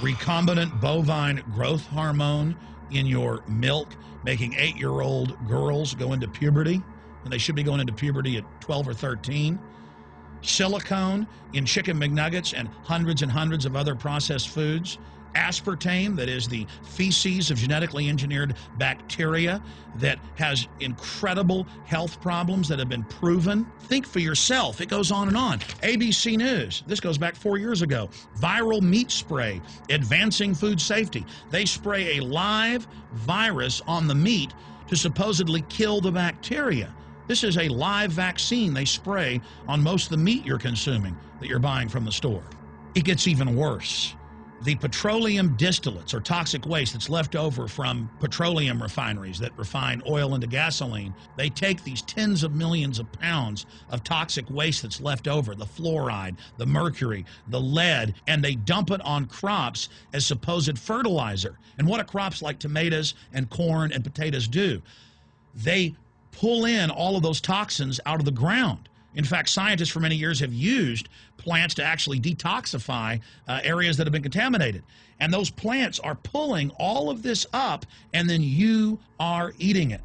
recombinant bovine growth hormone in your milk, making 8-year-old girls go into puberty when they should be going into puberty at 12 or 13. Silicone in chicken McNuggets and hundreds of other processed foods. Aspartame, that is the feces of genetically engineered bacteria that has incredible health problems that have been proven. Think for yourself. It goes on and on. ABC News, this goes back 4 years ago. Viral meat spray, advancing food safety. They spray a live virus on the meat to supposedly kill the bacteria. This is a live vaccine they spray on most of the meat you're consuming that you're buying from the store. It gets even worse. The petroleum distillates, or toxic waste that's left over from petroleum refineries that refine oil into gasoline, they take these tens of millions of pounds of toxic waste that's left over, the fluoride, the mercury, the lead, and they dump it on crops as supposed fertilizer. And what do crops like tomatoes and corn and potatoes do? They pull in all of those toxins out of the ground. In fact, scientists for many years have used plants to actually detoxify areas that have been contaminated. And those plants are pulling all of this up, and then you are eating it.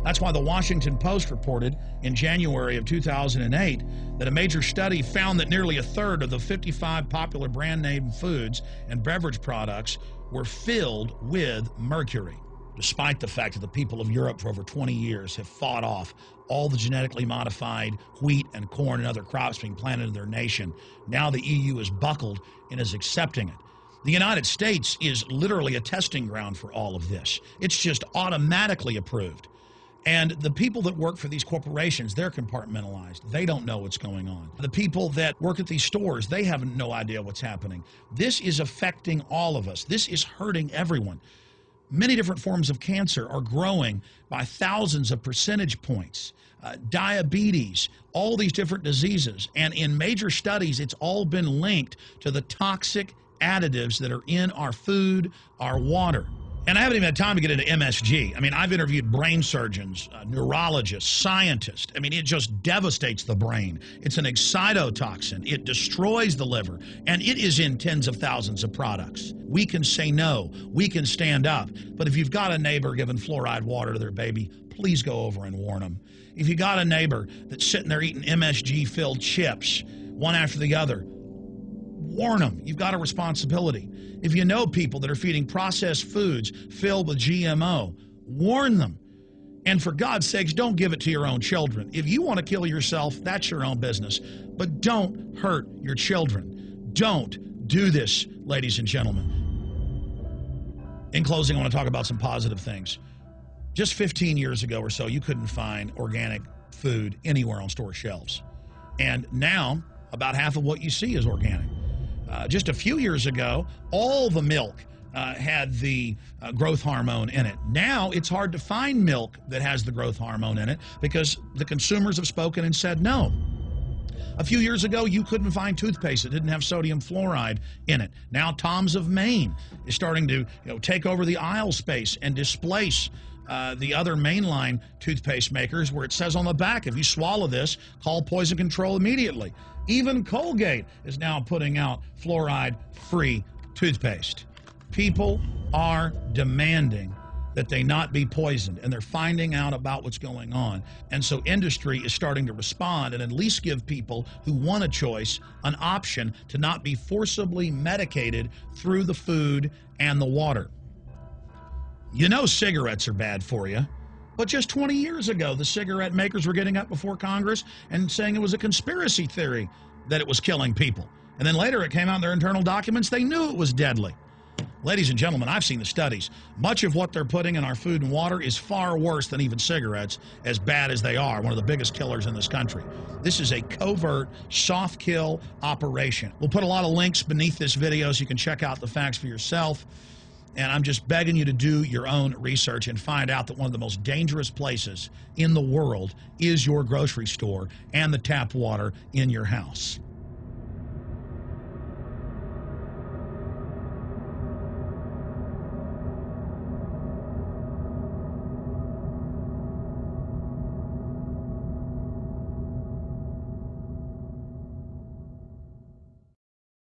That's why the Washington Post reported in January of 2008 that a major study found that nearly a third of the 55 popular brand name foods and beverage products were filled with mercury. Despite the fact that the people of Europe for over 20 years have fought off all the genetically modified wheat and corn and other crops being planted in their nation, now the EU is buckled and is accepting it. The United States is literally a testing ground for all of this. It's just automatically approved. And the people that work for these corporations, they're compartmentalized. They don't know what's going on. The people that work at these stores, they have no idea what's happening. This is affecting all of us. This is hurting everyone. Many different forms of cancer are growing by thousands of percentage points. Diabetes, all these different diseases. And in major studies, it's all been linked to the toxic additives that are in our food, our water. And I haven't even had time to get into MSG. I mean, I've interviewed brain surgeons, neurologists, scientists. I mean, it just devastates the brain. It's an excitotoxin. It destroys the liver, and it is in tens of thousands of products. We can say no. We can stand up. But if you've got a neighbor giving fluoride water to their baby, please go over and warn them. If you got a neighbor that's sitting there eating MSG-filled chips, one after the other, warn them. You've got a responsibility. If you know people that are feeding processed foods filled with GMO, warn them. And for God's sakes, don't give it to your own children. If you want to kill yourself, that's your own business. But don't hurt your children. Don't do this, ladies and gentlemen. In closing, I want to talk about some positive things. Just 15 years ago or so, you couldn't find organic food anywhere on store shelves. And now, about half of what you see is organic. Just a few years ago, all the milk had the growth hormone in it. Now it's hard to find milk that has the growth hormone in it because the consumers have spoken and said no. A few years ago, you couldn't find toothpaste that didn't have sodium fluoride in it. Now Tom's of Maine is starting to take over the aisle space and displace the other mainline toothpaste makers, where it says on the back, if you swallow this, call poison control immediately. Even Colgate is now putting out fluoride-free toothpaste. People are demanding that they not be poisoned, and they're finding out about what's going on. And so industry is starting to respond and at least give people who want a choice an option to not be forcibly medicated through the food and the water. You know cigarettes are bad for you. But just 20 years ago, the cigarette makers were getting up before Congress and saying it was a conspiracy theory that it was killing people. And then later it came out in their internal documents, they knew it was deadly. Ladies and gentlemen, I've seen the studies. Much of what they're putting in our food and water is far worse than even cigarettes, as bad as they are, one of the biggest killers in this country. This is a covert, soft kill operation. We'll put a lot of links beneath this video so you can check out the facts for yourself. And I'm just begging you to do your own research and find out that one of the most dangerous places in the world is your grocery store and the tap water in your house.